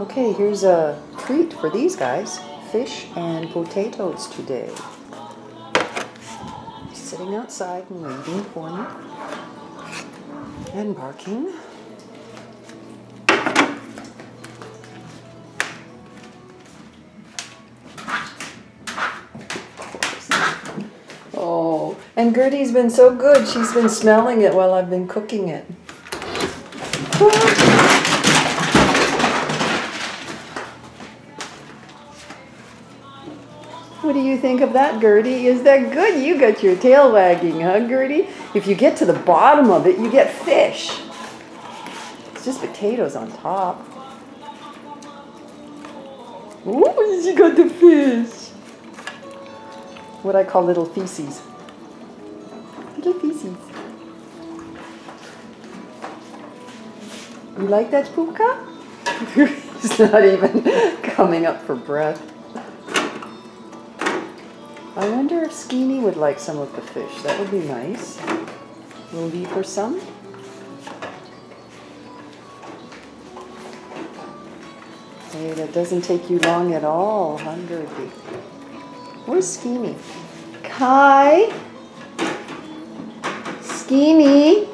Okay, here's a treat for these guys. Fish and potatoes today. Sitting outside and waiting for me. And barking. Oh, and Gertie's been so good. She's been smelling it while I've been cooking it. What do you think of that, Gertie? Is that good? You got your tail wagging, huh, Gertie? If you get to the bottom of it, you get fish. It's just potatoes on top. Ooh, she got the fish. What I call little feces. Little feces. You like that, Puka? He's not even coming up for breath. I wonder if Skeeny would like some of the fish. That would be nice. We'll leave her some. Hey, that doesn't take you long at all, huh, Gertie? Where's Skeeny? Kai? Skeeny?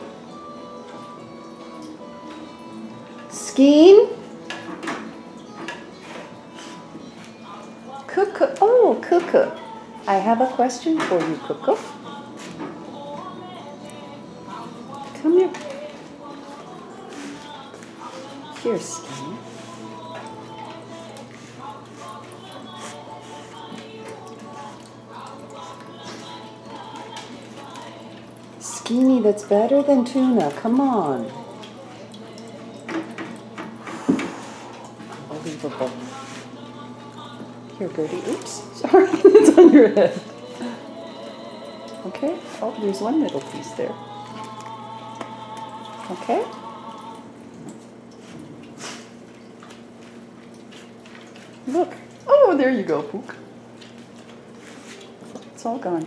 Skeen? Cuckoo. Oh, Cuckoo. I have a question for you, Cuckoo. Come here. Here, Skeeny. Skeeny, that's better than tuna. Come on. Unbelievable. Here, Gertie. Oops. Sorry, it's on your head. Okay. Oh, there's one little piece there. Okay. Look. Oh, there you go, Pook. It's all gone.